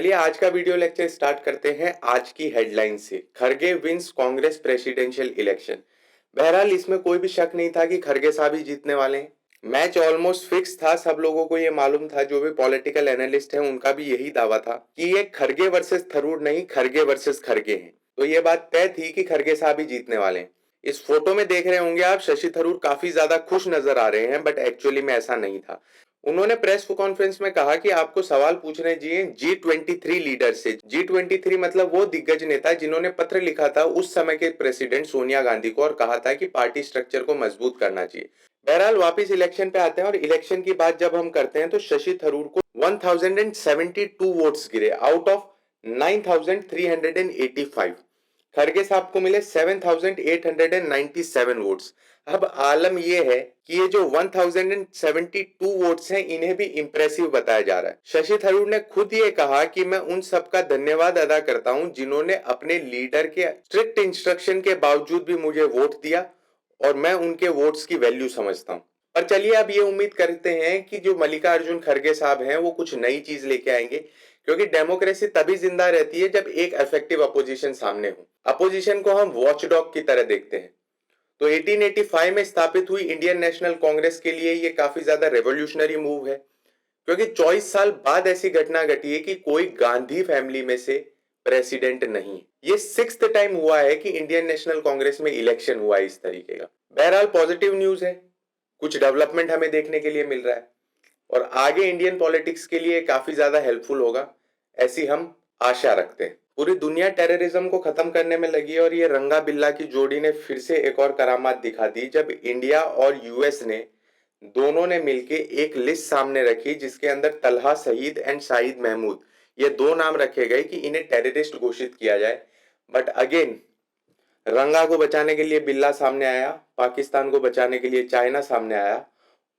चलिए आज का वीडियो लेक्चर स्टार्ट करते हैं आज की हेडलाइन से। Kharge wins Congress presidential election. बहरहाल इसमें कोई भी शक नहीं था कि खरगे साहब ही जीतने वाले हैं। मैच ऑलमोस्ट फिक्स था, सब लोगों को ये मालूम था, जो भी पॉलिटिकल एनालिस्ट हैं उनका भी यही दावा था कि ये खरगे वर्सेस थरूर नहीं, खरगे वर्सेस खरगे हैं। तो ये बात तय थी कि खरगे साहब ही जीतने वाले हैं। इस फोटो में देख रहे होंगे आप, शशि थरूर काफी ज्यादा खुश नजर आ रहे हैं, बट एक्चुअली में ऐसा नहीं था। उन्होंने प्रेस कॉन्फ्रेंस में कहा कि आपको सवाल पूछने चाहिए G23 लीडर से। G23 मतलब वो दिग्गज नेता जिन्होंने पत्र लिखा था उस समय के प्रेसिडेंट सोनिया गांधी को और कहा था कि पार्टी स्ट्रक्चर को मजबूत करना चाहिए। बहरहाल वापस इलेक्शन पे आते हैं और इलेक्शन की बात जब हम करते हैं तो शशि थरूर को 1072 वोट्स गिरे आउट ऑफ 9385। खरगे साहब को मिले 7897 वोट्स। अब आलम यह है कि ये जो 1072 वोट्स हैं इन्हें भी इंप्रेसिव बताया जा रहा है। शशि थरूर ने खुद ये कहा कि मैं उन सबका धन्यवाद अदा करता हूं जिन्होंने अपने लीडर के स्ट्रिक्ट इंस्ट्रक्शन के बावजूद भी मुझे वोट दिया और मैं उनके वोट्स की वैल्यू समझता हूं। पर चलिए अब ये उम्मीद करते हैं कि जो मल्लिकार्जुन खरगे साहब हैं वो कुछ नई चीज लेके आएंगे, क्योंकि डेमोक्रेसी तभी जिंदा रहती है जब एक इफेक्टिव अपोजिशन सामने हो। अपोजिशन को हम वॉचडॉग की तरह देखते हैं। तो 1885 में स्थापित हुई इंडियन नेशनल कांग्रेस के लिए ये काफी ज्यादा रेवोल्यूशनरी मूव है, क्योंकि 24 साल बाद ऐसी घटना घटी है कि कोई गांधी फैमिली में से प्रेसिडेंट नहीं। ये 6th टाइम हुआ है कि इंडियन नेशनल कांग्रेस में इलेक्शन हुआ है इस तरीके का। बहरहाल पॉजिटिव न्यूज है, कुछ डेवलपमेंट हमें देखने के लिए मिल रहा है और आगे इंडियन पॉलिटिक्स के लिए काफी ज्यादा हेल्पफुल होगा, ऐसी हम आशा रखते हैं। पूरी दुनिया टेररिज्म को खत्म करने में लगी है और ये रंगा बिल्ला की जोड़ी ने फिर से एक और करामात दिखा दी जब इंडिया और यूएस ने दोनों ने मिलके एक लिस्ट सामने रखी जिसके अंदर तलहा सईद एंड शाहिद महमूद, ये दो नाम रखे गए कि इन्हें टेररिस्ट घोषित किया जाए। बट अगेन रंगा को बचाने के लिए बिल्ला सामने आया, पाकिस्तान को बचाने के लिए चाइना सामने आया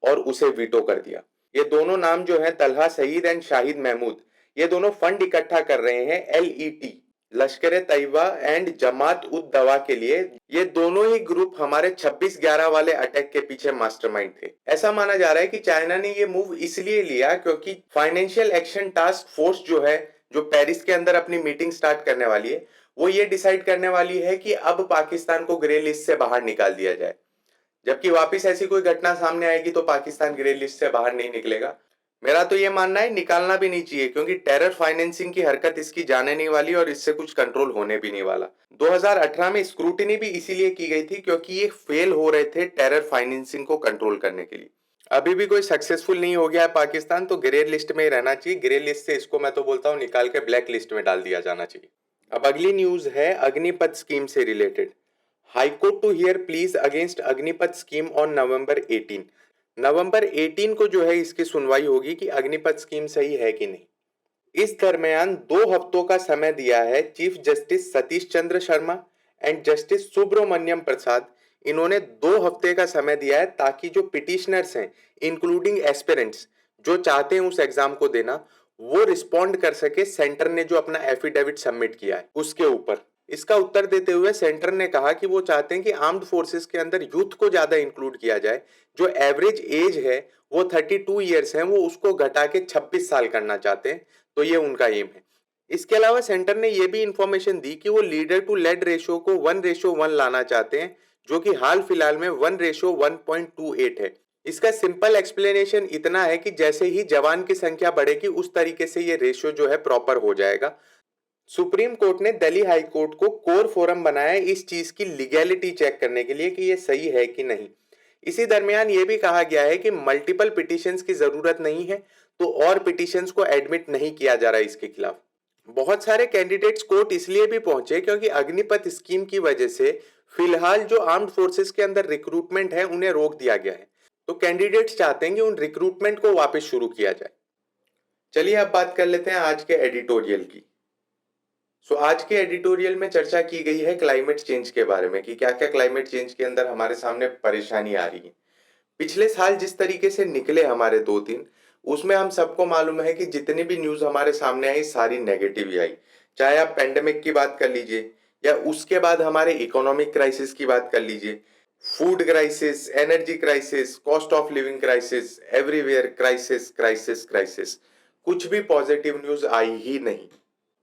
और उसे वीटो कर दिया। ये दोनों नाम जो है तलहा सईद एंड शाहिद महमूद, ये दोनों फंड इकट्ठा कर रहे हैं LET, Lashkar Taiba and Jamaat ud दवा के लिए। ये दोनों ही ग्रुप हमारे 26/11 वाले अटैक के पीछे मास्टरमाइंड थे। ऐसा माना जा रहा है कि चाइना ने ये मूव इसलिए लिया क्योंकि फाइनेंशियल एक्शन टास्क फोर्स जो है, जो पेरिस के अंदर अपनी मीटिंग स्टार्ट करने वाली है, वो ये डिसाइड करने वाली है कि अब पाकिस्तान को ग्रे लिस्ट से बाहर निकाल दिया जाए। जबकि वापस ऐसी कोई घटना सामने आएगी तो पाकिस्तान ग्रे लिस्ट से बाहर नहीं निकलेगा। मेरा तो ये मानना है निकालना भी नहीं चाहिए, क्योंकि टेरर फाइनेंसिंग की हरकत इसकी जाने नहीं वाली और इससे कुछ कंट्रोल होने भी नहीं वाला। 2018 में स्क्रूटिनी भी इसीलिए की गई थी क्योंकि ये फेल हो रहे थे टेरर फाइनेंसिंग को कंट्रोल करने के लिए। अभी भी कोई सक्सेसफुल नहीं हो गया है पाकिस्तान, तो ग्रे लिस्ट में ही रहना चाहिए। ग्रे लिस्ट से इसको मैं तो बोलता हूँ निकाल के ब्लैक लिस्ट में डाल दिया जाना चाहिए। अब अगली न्यूज है अग्निपथ स्कीम से related. High court to hear pleas against Agnipath scheme on November 18। नवंबर 18 को जो है इसकी सुनवाई होगी कि अग्निपथ स्कीम सही है कि नहीं। इस दरमियान 2 हफ्तों का समय दिया है chief justice Satish Chandra Sharma and justice Subramonium Prasad. इन्होंने 2 हफ्ते का समय दिया है ताकि जो पिटिशनर्स हैं इंक्लूडिंग एस्पिरेंट्स जो चाहते हैं उस एग्जाम को देना, वो रिस्पॉन्ड कर सके सेंटर ने जो अपना एफिडेविट सबमिट किया है उसके ऊपर। इसका उत्तर देते हुए सेंटर ने कहा कि वो चाहते हैं कि आर्म्ड फोर्सेस के अंदर यूथ को ज्यादा इंक्लूड किया जाए। जो एवरेज एज है वो 32 ईयर्स है, वो उसको घटा के 26 साल करना चाहते हैं। तो ये उनका एम है। इसके अलावा सेंटर ने ये भी इंफॉर्मेशन दी कि वो लीडर टू लेड रेशियो को 1:1 लाना चाहते हैं, जो कि हाल फिलहाल में 1:1.28 है। इसका सिंपल एक्सप्लेनेशन इतना है कि जैसे ही जवान की संख्या बढ़ेगी उस तरीके से ये रेशियो जो है प्रॉपर हो जाएगा। सुप्रीम कोर्ट ने दिल्ली हाई कोर्ट को कोर फोरम बनाया इस चीज की लीगैलिटी चेक करने के लिए कि ये सही है कि नहीं। इसी दरमियान ये भी कहा गया है कि मल्टीपल पिटिशंस की जरूरत नहीं है, तो और पिटिशंस को एडमिट नहीं किया जा रहा इसके खिलाफ। बहुत सारे कैंडिडेट्स कोर्ट इसलिए भी पहुंचे क्योंकि अग्निपथ स्कीम की वजह से फिलहाल जो आर्म्ड फोर्सेस के अंदर रिक्रूटमेंट है उन्हें रोक दिया गया है। तो कैंडिडेट्स चाहते हैं कि उन रिक्रूटमेंट को वापस शुरू किया जाए। चलिए अब बात कर लेते हैं आज के एडिटोरियल की। आज के एडिटोरियल में चर्चा की गई है क्लाइमेट चेंज के बारे में कि क्या क्या क्लाइमेट चेंज के अंदर हमारे सामने परेशानी आ रही है। पिछले साल जिस तरीके से निकले हमारे 2 दिन, उसमें हम सबको मालूम है कि जितनी भी न्यूज हमारे सामने आई सारी नेगेटिव ही आई। चाहे आप पेंडेमिक की बात कर लीजिए या उसके बाद हमारे इकोनॉमिक क्राइसिस की बात कर लीजिए, food crisis, energy crisis, cost of living crisis, everywhere crisis crisis crisis. कुछ भी पॉजिटिव न्यूज आई ही नहीं।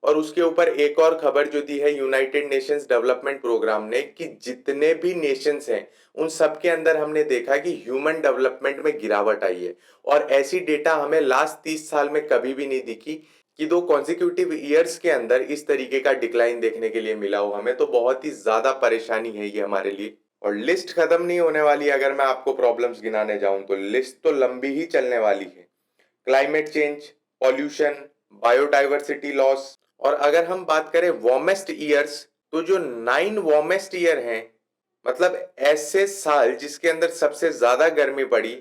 और उसके ऊपर एक और खबर जो दी है यूनाइटेड नेशंस डेवलपमेंट प्रोग्राम ने, कि जितने भी नेशंस हैं उन सब के अंदर हमने देखा कि ह्यूमन डेवलपमेंट में गिरावट आई है। और ऐसी डेटा हमें लास्ट 30 साल में कभी भी नहीं दिखी कि 2 कॉन्जिक्यूटिव ईयर्स के अंदर इस तरीके का डिक्लाइन देखने के लिए मिला हो हमें। तो बहुत ही ज्यादा परेशानी है ये हमारे लिए। और लिस्ट खत्म नहीं होने वाली। अगर मैं आपको प्रॉब्लम्स गिनाने जाऊं तो लिस्ट तो लंबी ही चलने वाली है। Climate change, pollution, biodiversity loss. और अगर हम बात करें वार्मेस्ट ईयर्स, तो जो 9 वार्मेस्ट ईयर हैं, मतलब ऐसे साल जिसके अंदर सबसे ज्यादा गर्मी पड़ी,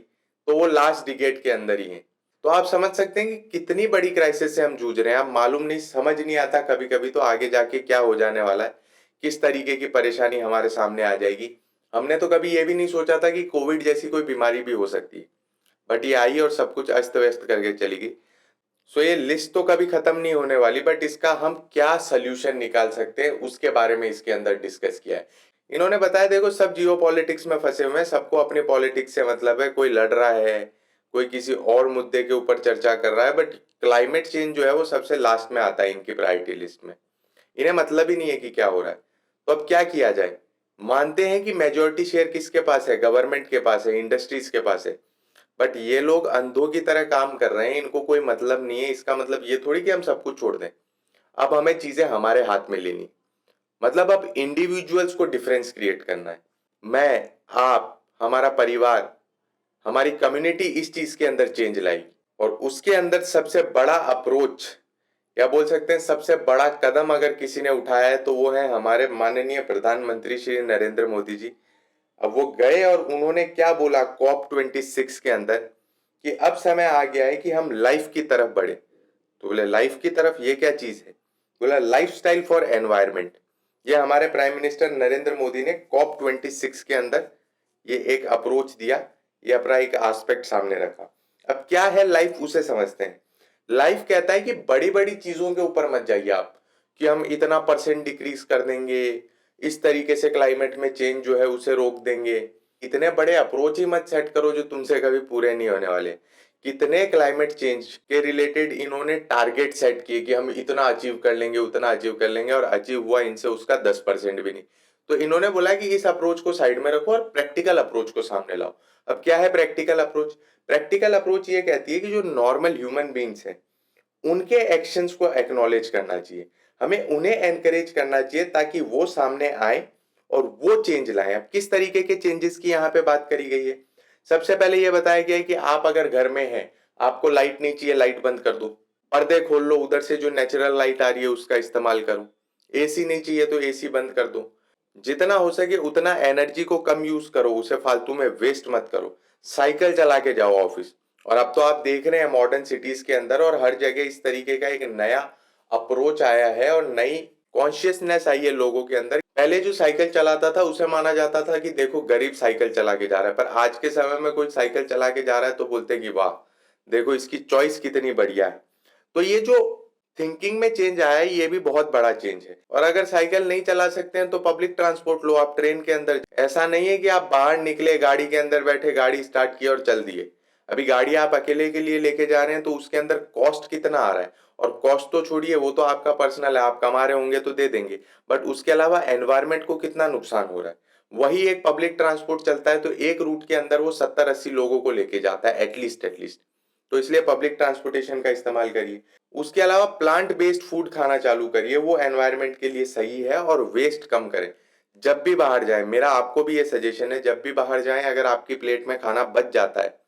तो वो लास्ट डिकेड के अंदर ही है। तो आप समझ सकते हैं कि कितनी बड़ी क्राइसिस से हम जूझ रहे हैं। अब मालूम नहीं, समझ नहीं आता कभी कभी तो आगे जाके क्या हो जाने वाला है, किस तरीके की परेशानी हमारे सामने आ जाएगी। हमने तो कभी ये भी नहीं सोचा था कि कोविड जैसी कोई बीमारी भी हो सकती है, बट ये आई और सब कुछ अस्त व्यस्त करके चली गई। सो ये लिस्ट तो कभी खत्म नहीं होने वाली, बट इसका हम क्या सोल्यूशन निकाल सकते हैं उसके बारे में इसके अंदर डिस्कस किया है। इन्होंने बताया, देखो सब जियो पॉलिटिक्स में फंसे हुए हैं, सबको अपने पॉलिटिक्स से मतलब है, कोई लड़ रहा है, कोई किसी और मुद्दे के ऊपर चर्चा कर रहा है, बट क्लाइमेट चेंज जो है वो सबसे लास्ट में आता है इनकी प्रायोरिटी लिस्ट में। इन्हें मतलब ही नहीं है कि क्या हो रहा है। तो अब क्या किया जाए। मानते हैं कि मेजोरिटी शेयर किसके पास है, गवर्नमेंट के पास है, इंडस्ट्रीज के पास है, बट ये लोग अंधों की तरह काम कर रहे हैं, इनको कोई मतलब नहीं है। इसका मतलब ये थोड़ी कि हम सब कुछ छोड़ दें। अब हमें चीजें हमारे हाथ में लेनी, मतलब अब इंडिविजुअल्स को डिफरेंस क्रिएट करना है। मैं, आप, हमारा परिवार, हमारी कम्युनिटी इस चीज के अंदर चेंज लाई। और उसके अंदर सबसे बड़ा अप्रोच, या बोल सकते हैं सबसे बड़ा कदम अगर किसी ने उठाया है तो वो है हमारे माननीय प्रधानमंत्री श्री नरेंद्र मोदी जी। अब वो गए और उन्होंने क्या बोला COP26 के अंदर, कि अब समय आ गया है कि हम लाइफ की तरफ बढ़े। तो बोले लाइफ की तरफ, ये क्या चीज है। बोला लाइफस्टाइल फॉर एनवायरमेंट। ये हमारे प्राइम मिनिस्टर नरेंद्र मोदी ने COP26 के अंदर ये एक अप्रोच दिया, ये अपना एक एस्पेक्ट सामने रखा। अब क्या है लाइफ, उसे समझते हैं। लाइफ कहता है कि बड़ी बड़ी चीजों के ऊपर मत जाइए आप, कि हम इतना % डिक्रीज कर देंगे, इस तरीके से क्लाइमेट में चेंज जो है उसे रोक देंगे। इतने बड़े अप्रोच ही मत सेट करो जो तुमसे कभी पूरे नहीं होने वाले। कितने क्लाइमेट चेंज के रिलेटेड इन्होंने टारगेट सेट किए कि हम इतना अचीव कर लेंगे, उतना अचीव कर लेंगे, और अचीव हुआ इनसे उसका 10% भी नहीं। तो इन्होंने बोला कि इस अप्रोच को साइड में रखो और प्रैक्टिकल अप्रोच को सामने लाओ। अब क्या है प्रैक्टिकल अप्रोच। प्रैक्टिकल अप्रोच ये कहती है कि जो नॉर्मल ह्यूमन बींग्स हैं उनके एक्शंस को एक्नॉलेज करना चाहिए, हमें उन्हें एनकरेज करना चाहिए ताकि वो सामने आए और वो चेंज लाएं। अब किस तरीके के चेंजेस की यहाँ पे बात करी गई है। सबसे पहले ये बताया गया है कि आप अगर घर में हैं, आपको लाइट नहीं चाहिए, लाइट बंद कर दो, पर्दे खोल लो, उधर से जो नेचुरल लाइट आ रही है उसका इस्तेमाल करो। एसी नहीं चाहिए तो एसी बंद कर दो। जितना हो सके उतना एनर्जी को कम यूज करो, उसे फालतू में वेस्ट मत करो। साइकिल चला के जाओ ऑफिस। और अब तो आप देख रहे हैं मॉडर्न सिटीज के अंदर और हर जगह इस तरीके का एक नया अप्रोच आया है और नई कॉन्शियसनेस आई है लोगों के अंदर। पहले जो साइकिल चलाता था उसे माना जाता था कि देखो गरीब साइकिल चला के जा रहा है, पर आज के समय में कोई साइकिल चला के जा रहा है तो बोलते हैं कि वाह, देखो इसकी चॉइस कितनी बढ़िया है। तो ये जो थिंकिंग में चेंज आया है ये भी बहुत बड़ा चेंज है। और अगर साइकिल नहीं चला सकते हैं तो पब्लिक ट्रांसपोर्ट लो, आप ट्रेन के अंदर। ऐसा नहीं है कि आप बाहर निकले, गाड़ी के अंदर बैठे, गाड़ी स्टार्ट की और चल दिए। अभी गाड़ी आप अकेले के लिए लेके जा रहे हैं तो उसके अंदर कॉस्ट कितना आ रहा है। और कॉस्ट तो छोड़िए, वो तो आपका पर्सनल है, आप कमा रहे होंगे तो दे देंगे, बट उसके अलावा एनवायरमेंट को कितना नुकसान हो रहा है। वही एक पब्लिक ट्रांसपोर्ट चलता है तो एक रूट के अंदर वो 70-80 लोगों को लेके जाता है एटलीस्ट। तो इसलिए पब्लिक ट्रांसपोर्टेशन का इस्तेमाल करिए। उसके अलावा प्लांट बेस्ड फूड खाना चालू करिए, वो एनवायरनमेंट के लिए सही है, और वेस्ट कम करें। जब भी बाहर जाए, मेरा आपको भी ये सजेशन है, जब भी बाहर जाएं अगर आपकी प्लेट में खाना बच जाता है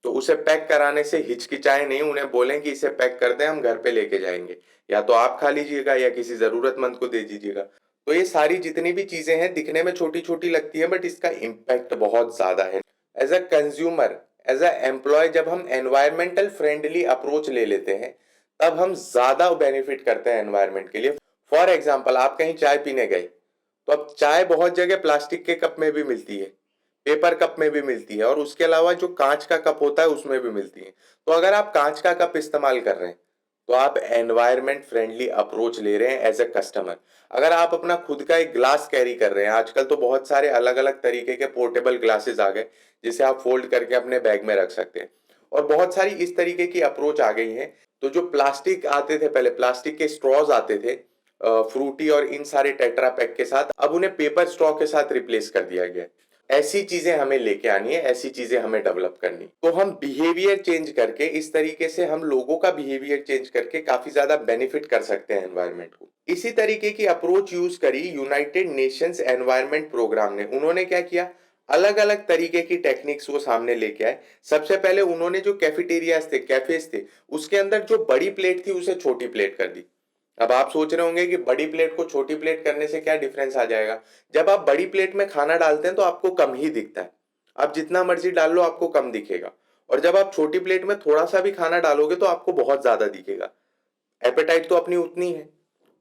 तो उसे पैक कराने से हिचकिचाए नहीं, उन्हें बोलें कि इसे पैक कर दें, हम घर पे लेके जाएंगे, या तो आप खा लीजिएगा या किसी जरूरतमंद को दे दीजिएगा। तो ये सारी जितनी भी चीजें हैं दिखने में छोटी छोटी लगती है, बट इसका इम्पैक्ट बहुत ज्यादा है। As a consumer, as a employee, जब हम एनवायरमेंटल फ्रेंडली अप्रोच ले लेते हैं तब हम ज्यादा बेनिफिट करते हैं एनवायरमेंट के लिए। फॉर एग्जाम्पल, आप कहीं चाय पीने गए तो अब चाय बहुत जगह प्लास्टिक के कप में भी मिलती है, पेपर कप में भी मिलती है, और उसके अलावा जो कांच का कप होता है उसमें भी मिलती है। तो अगर आप कांच का कप इस्तेमाल कर रहे हैं तो आप एनवायरमेंट फ्रेंडली अप्रोच ले रहे हैं एज ए कस्टमर। अगर आप अपना खुद का एक ग्लास कैरी कर रहे हैं, आजकल तो बहुत सारे अलग अलग तरीके के पोर्टेबल ग्लासेस आ गए जिसे आप फोल्ड करके अपने बैग में रख सकते हैं, और बहुत सारी इस तरीके की अप्रोच आ गई है। तो जो प्लास्टिक आते थे पहले, प्लास्टिक के स्ट्रॉज आते थे फ्रूटी और इन सारे टेट्रा पैक के साथ, अब उन्हें पेपर स्ट्रॉ के साथ रिप्लेस कर दिया गया। ऐसी चीजें हमें लेके आनी है, ऐसी चीजें हमें डेवलप करनी। तो हम बिहेवियर चेंज करके, इस तरीके से हम लोगों का बिहेवियर चेंज करके काफी ज्यादा बेनिफिट कर सकते हैं एनवायरनमेंट को। इसी तरीके की अप्रोच यूज करी यूनाइटेड नेशंस एनवायरनमेंट प्रोग्राम ने। उन्होंने क्या किया, अलग अलग तरीके की टेक्निक्स वो सामने लेके आए। सबसे पहले उन्होंने जो कैफेटेरियाज थे, कैफेज थे, उसके अंदर जो बड़ी प्लेट थी उसे छोटी प्लेट कर दी। अब आप सोच रहे होंगे कि बड़ी प्लेट को छोटी प्लेट करने से क्या डिफरेंस आ जाएगा। जब आप बड़ी प्लेट में खाना डालते हैं तो आपको कम ही दिखता है, आप जितना मर्जी डाल लो आपको कम दिखेगा। और जब आप छोटी प्लेट में थोड़ा सा भी खाना डालोगे तो आपको बहुत ज्यादा दिखेगा। एपेटाइट तो अपनी उतनी है,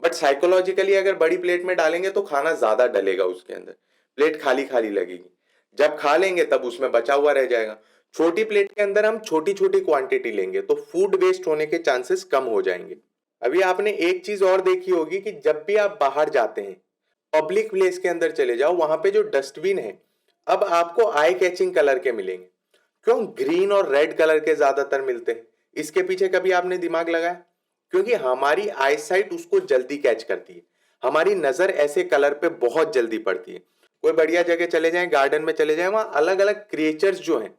बट साइकोलॉजिकली अगर बड़ी प्लेट में डालेंगे तो खाना ज्यादा डलेगा उसके अंदर, प्लेट खाली खाली लगेगी। जब खा लेंगे तब उसमें बचा हुआ रह जाएगा। छोटी प्लेट के अंदर हम छोटी छोटी क्वांटिटी लेंगे तो फूड वेस्ट होने के चांसेस कम हो जाएंगे। अभी आपने एक चीज और देखी होगी कि जब भी आप बाहर जाते हैं, पब्लिक प्लेस के अंदर चले जाओ, वहां पे जो डस्टबिन है अब आपको आई कैचिंग कलर के मिलेंगे। क्यों ग्रीन और रेड कलर के ज्यादातर मिलते हैं? इसके पीछे कभी आपने दिमाग लगाया? क्योंकि हमारी आई साइट उसको जल्दी कैच करती है, हमारी नजर ऐसे कलर पे बहुत जल्दी पड़ती है। कोई बढ़िया जगह चले जाएं, गार्डन में चले जाएं, वहां अलग अलग क्रिएचर्स जो हैं,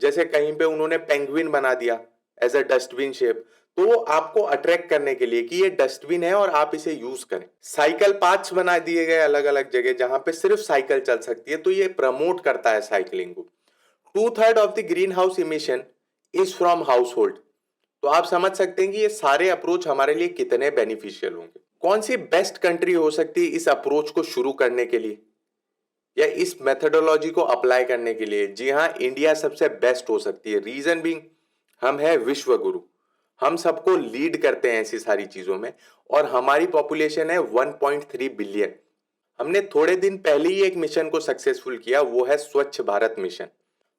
जैसे कहीं पे उन्होंने पेंगुइन बना दिया एज अ डस्टबिन शेप, तो वो आपको अट्रैक्ट करने के लिए कि ये डस्टबिन है और आप इसे यूज करें। साइकिल पाथ्स बना दिए गए अलग अलग जगह जहां पे सिर्फ साइकिल चल सकती है, तो ये प्रमोट करता है साइकिलिंग को। 2/3 of the green house emission is from house hold. तो आप समझ सकते हैं कि ये सारे अप्रोच हमारे लिए कितने बेनिफिशियल होंगे। कौन सी बेस्ट कंट्री हो सकती है इस अप्रोच को शुरू करने के लिए या इस मेथडोलॉजी को अप्लाई करने के लिए? जी हाँ, इंडिया सबसे बेस्ट हो सकती है। रीजन बीइंग, हम है विश्व गुरु, हम सबको लीड करते हैं ऐसी सारी चीजों में, और हमारी पॉपुलेशन है 1.3 बिलियन। हमने थोड़े दिन पहले ही एक मिशन को सक्सेसफुल किया, वो है स्वच्छ भारत मिशन।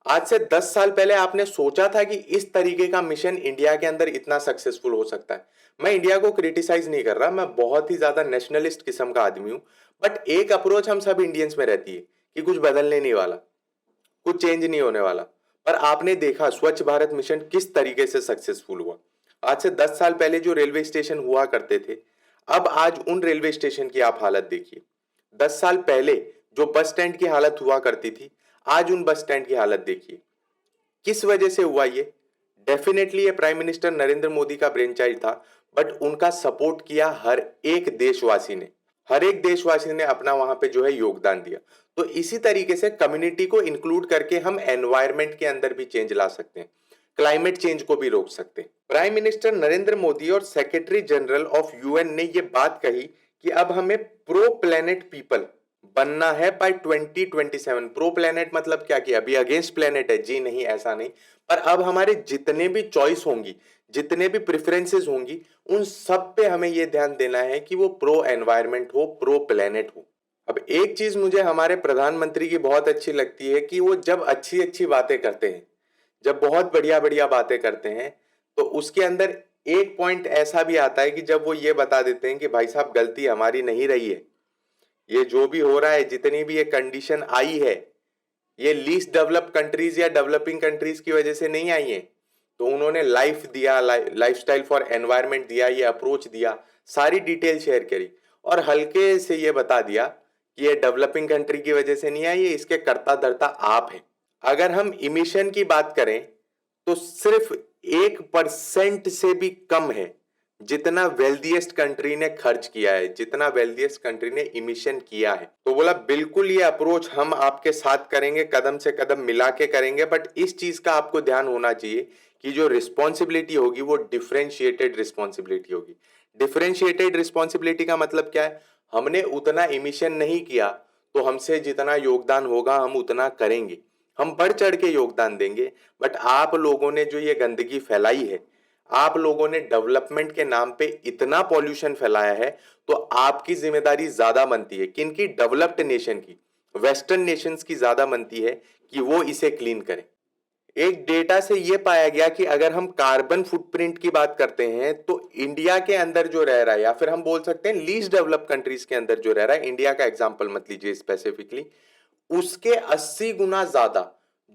आज से 10 साल पहले आपने सोचा था कि इस तरीके का मिशन इंडिया के अंदर इतना सक्सेसफुल हो सकता है? मैं इंडिया को क्रिटिसाइज नहीं कर रहा, मैं बहुत ही ज्यादा नेशनलिस्ट किस्म का आदमी हूं, बट एक अप्रोच हम सब इंडियंस में रहती है कि कुछ बदलने नहीं वाला, कुछ चेंज नहीं होने वाला। पर आपने देखा स्वच्छ भारत मिशन किस तरीके से सक्सेसफुल हुआ। आज से 10 साल पहले जो रेलवे स्टेशन हुआ करते थे, अब आज उन रेलवे स्टेशन की आप हालत देखिए। 10 साल पहले जो बस स्टैंड की हालत हुआ करती थी, आज उन बस स्टैंड की हालत देखिए। किस वजह से हुआ ये? डेफिनेटली ये प्राइम मिनिस्टर नरेंद्र मोदी का ब्रेन चाइल्ड था, बट उनका सपोर्ट किया हर एक देशवासी ने। हर एक देशवासी ने अपना वहां पे जो है योगदान दिया। तो इसी तरीके से कम्युनिटी को इंक्लूड करके हम एनवायरनमेंट के अंदर भी चेंज ला सकते हैं, क्लाइमेट चेंज को भी रोक सकते हैं। प्राइम मिनिस्टर नरेंद्र मोदी और सेक्रेटरी जनरल ऑफ यूएन ने ये बात कही कि अब हमें प्रो प्लेनेट पीपल बनना है बाय 2027। प्रो प्लेनेट मतलब क्या किया, अभी अगेंस्ट प्लेनेट है? जी नहीं, ऐसा नहीं। पर अब हमारे जितने भी चॉइस होंगी, जितने भी प्रेफरेंसेस होंगी, उन सब पे हमें ये ध्यान देना है कि वो प्रो एनवायरनमेंट हो, प्रो प्लेनेट हो। अब एक चीज मुझे हमारे प्रधानमंत्री की बहुत अच्छी लगती है कि वो जब अच्छी अच्छी बातें करते हैं, जब बहुत बढ़िया बढ़िया बातें करते हैं, तो उसके अंदर एक पॉइंट ऐसा भी आता है कि जब वो ये बता देते हैं कि भाई साहब गलती हमारी नहीं रही है, ये जो भी हो रहा है, जितनी भी ये कंडीशन आई है, ये लीस्ट डेवलप कंट्रीज या डेवलपिंग कंट्रीज की वजह से नहीं आई है। तो उन्होंने लाइफ दिया, लाइफस्टाइल फॉर एनवायरनमेंट दिया, ये अप्रोच दिया, सारी डिटेल शेयर करी और हल्के से ये बता दिया कि ये डेवलपिंग कंट्री की वजह से नहीं आई, ये इसके कर्ता धर्ता आप हैं। अगर हम इमिशन की बात करें तो सिर्फ 1% से भी कम है जितना वेल्दीएस्ट कंट्री ने खर्च किया है, जितना वेल्दीएस्ट कंट्री ने इमिशन किया है। तो बोला बिल्कुल ये अप्रोच हम आपके साथ करेंगे, कदम से कदम मिला के करेंगे, बट इस चीज का आपको ध्यान होना चाहिए कि जो रिस्पॉन्सिबिलिटी होगी वो डिफरेंशिएटेड रिस्पॉन्सिबिलिटी होगी। डिफरेंशिएटेड रिस्पॉन्सिबिलिटी का मतलब क्या है? हमने उतना इमिशन नहीं किया तो हमसे जितना योगदान होगा हम उतना करेंगे, हम बढ़ चढ़ के योगदान देंगे। बट आप लोगों ने जो ये गंदगी फैलाई है, आप लोगों ने डेवलपमेंट के नाम पे इतना पॉल्यूशन फैलाया है, तो आपकी जिम्मेदारी ज्यादा बनती है। किनकी? डेवलप्ड नेशन की, वेस्टर्न नेशंस की ज्यादा बनती है कि वो इसे क्लीन करें। एक डेटा से ये पाया गया कि अगर हम कार्बन फुटप्रिंट की बात करते हैं तो इंडिया के अंदर जो रह रहा है, या फिर हम बोल सकते हैं लीस्ट डेवलप कंट्रीज के अंदर जो रह रहा है, इंडिया का एग्जांपल मत लीजिए स्पेसिफिकली, उसके 80 गुना ज्यादा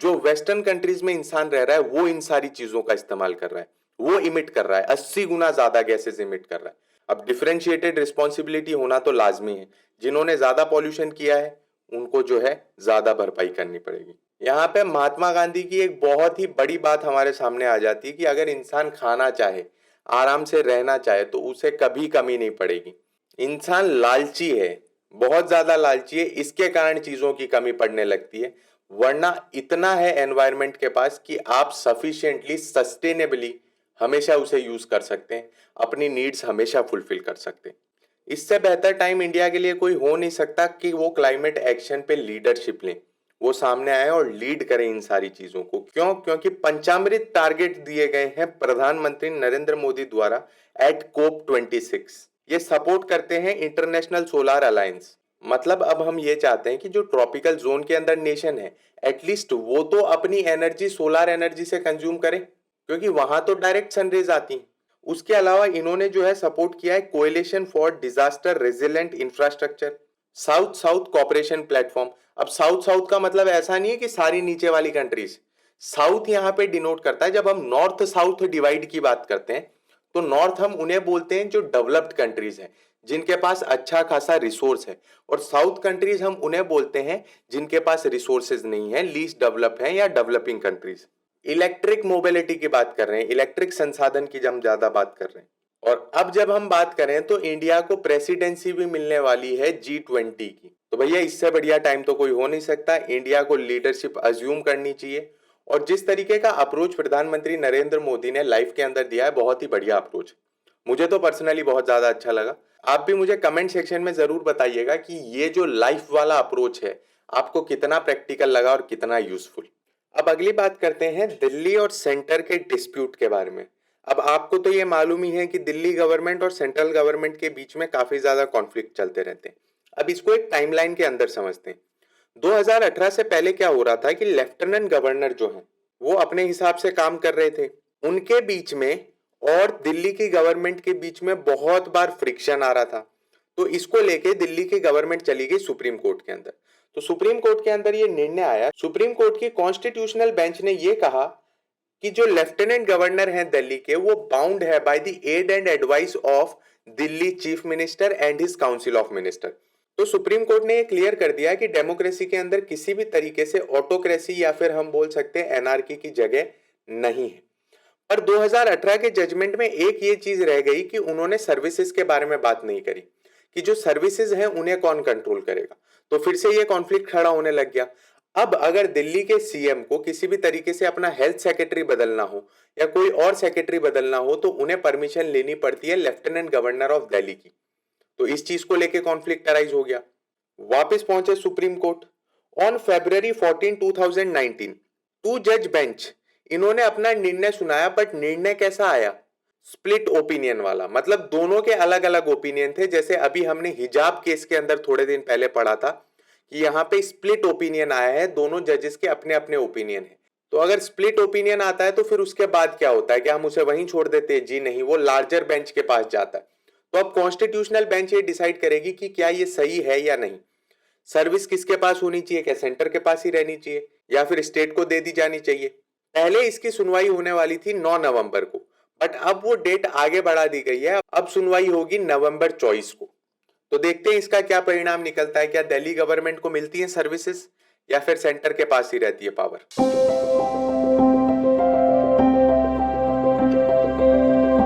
जो वेस्टर्न कंट्रीज में इंसान रह रहा है वो इन सारी चीजों का इस्तेमाल कर रहा है, वो इमिट कर रहा है, 80 गुना ज्यादा गैसेस इमिट कर रहा है। अब डिफरेंशिएटेड रिस्पॉन्सिबिलिटी होना तो लाजमी है, जिन्होंने ज्यादा पॉल्यूशन किया है उनको जो है ज्यादा भरपाई करनी पड़ेगी। यहाँ पे महात्मा गांधी की एक बहुत ही बड़ी बात हमारे सामने आ जाती है कि अगर इंसान खाना चाहे, आराम से रहना चाहे तो उसे कभी कमी नहीं पड़ेगी। इंसान लालची है, बहुत ज्यादा लालची है, इसके कारण चीजों की कमी पड़ने लगती है। वरना इतना है एनवायरनमेंट के पास कि आप सफिशिएंटली सस्टेनेबली हमेशा उसे यूज कर सकते हैं, अपनी नीड्स हमेशा फुलफिल कर सकते हैं। इससे बेहतर टाइम इंडिया के लिए कोई हो नहीं सकता कि वो क्लाइमेट एक्शन पे लीडरशिप लें, वो सामने आए और लीड करें इन सारी चीजों को। क्यों? क्योंकि पंचामृत टारगेट दिए गए हैं प्रधानमंत्री नरेंद्र मोदी द्वारा एट कोप 26। ये सपोर्ट करते हैं इंटरनेशनल सोलर अलायंस। मतलब अब हम ये चाहते हैं कि जो ट्रॉपिकल जोन के अंदर नेशन है, एटलीस्ट वो तो अपनी एनर्जी सोलर एनर्जी से कंज्यूम करे, क्योंकि वहां तो डायरेक्ट सनरेज आती हैं। उसके अलावा इन्होंने जो है सपोर्ट किया है coalition for disaster resilient infrastructure, south south cooperation platform. अब साउथ साउथ का मतलब ऐसा नहीं है कि सारी नीचे वाली कंट्रीज, साउथ यहाँ पे डिनोट करता है। जब हम नॉर्थ साउथ डिवाइड की बात करते हैं तो नॉर्थ हम उन्हें बोलते हैं जो डेवलप्ड कंट्रीज हैं, जिनके पास अच्छा खासा रिसोर्स है, और साउथ कंट्रीज हम उन्हें बोलते हैं जिनके पास रिसोर्सेज नहीं है, लीस्ट डेवलप हैं या डेवलपिंग कंट्रीज। इलेक्ट्रिक मोबिलिटी की बात कर रहे हैं, इलेक्ट्रिक संसाधन की हम ज्यादा बात कर रहे हैं। और अब जब हम बात करें तो इंडिया को प्रेसिडेंसी भी मिलने वाली है G20 की। तो भैया इससे बढ़िया टाइम तो कोई हो नहीं सकता, इंडिया को लीडरशिप अज्यूम करनी चाहिए। और जिस तरीके का अप्रोच प्रधानमंत्री नरेंद्र मोदी ने लाइफ के अंदर दिया है, बहुत ही बढ़िया अप्रोच, मुझे तो पर्सनली बहुत ज्यादा अच्छा लगा। आप भी मुझे कमेंट सेक्शन में जरूर बताइएगा कि ये जो लाइफ वाला अप्रोच है आपको कितना प्रैक्टिकल लगा और कितना यूजफुल। अब अगली बात करते हैं दिल्ली और सेंटर के डिस्प्यूट के बारे में। अब आपको तो ये मालूम ही है कि दिल्ली गवर्नमेंट और सेंट्रल गवर्नमेंट के बीच में काफी ज्यादा कॉन्फ्लिक्ट चलते रहते हैं। अब इसको एक टाइमलाइन के अंदर समझते हैं। 2018 से पहले क्या हो रहा था कि लेफ्टिनेंट गवर्नर जो है वो अपने हिसाब से काम कर रहे थे, उनके बीच में और दिल्ली की गवर्नमेंट के बीच में बहुत बार फ्रिक्शन आ रहा था। तो इसको लेके दिल्ली की गवर्नमेंट चली गई सुप्रीम कोर्ट के अंदर। तो सुप्रीम कोर्ट के अंदर ये निर्णय आया, सुप्रीम कोर्ट की कॉन्स्टिट्यूशनल बेंच ने ये कहा कि जो लेफ्टिनेंट गवर्नर हैं दिल्ली के, वो बाउंड है by the aid and advice of Delhi chief minister and his council of minister. तो सुप्रीम कोर्ट ने ये क्लियर कर दिया कि डेमोक्रेसी के अंदर किसी भी तरीके से ऑटोक्रेसी या फिर हम बोल सकते हैं एनार्की की जगह नहीं है। पर 2018 के जजमेंट में एक ये चीज रह गई कि उन्होंने सर्विसेज के बारे में बात नहीं करी कि जो सर्विसेज हैं उन्हें कौन कंट्रोल करेगा। तो फिर से ये कॉन्फ्लिक्ट खड़ा होने लग गया। अब अगर दिल्ली के सीएम को किसी भी तरीके से अपना हेल्थ सेक्रेटरी बदलना हो या कोई और सेक्रेटरी बदलना हो तो उन्हें परमिशन लेनी पड़ती है लेफ्टिनेंट गवर्नर ऑफ दिल्ली की। तो इस चीज को लेके कॉन्फ्लिक्ट अराइज हो गया। वापस पहुंचे supreme court. On February 14, 2019 two जज बेंच इन्होंने अपना निर्णय सुनाया, बट निर्णय कैसा आया? स्प्लिट ओपिनियन वाला। मतलब दोनों के अलग अलग ओपिनियन थे। जैसे अभी हमने हिजाब केस के अंदर थोड़े दिन पहले पढ़ा था कि यहाँ पे स्प्लिट ओपिनियन आया है, दोनों जजेस के अपने अपने ओपिनियन है। तो अगर स्प्लिट ओपिनियन आता है तो फिर उसके बाद क्या होता है? क्या हम उसे वहीं छोड़ देते हैं? जी नहीं, वो लार्जर बेंच के पास जाता है। तो अब कॉन्स्टिट्यूशनल बेंच ये डिसाइड करेगी कि क्या ये सही है या नहीं। सर्विस किसके पास होनी चाहिए? क्या सेंटर के पास ही रहनी चाहिए या फिर स्टेट को दे दी जानी चाहिए? पहले इसकी सुनवाई होने वाली थी 9 नवंबर को, बट अब वो डेट आगे बढ़ा दी गई है। अब सुनवाई होगी नवंबर 24 को। तो देखते हैं इसका क्या परिणाम निकलता है। क्या दिल्ली गवर्नमेंट को मिलती है सर्विसेज या फिर सेंटर के पास ही रहती है पावर?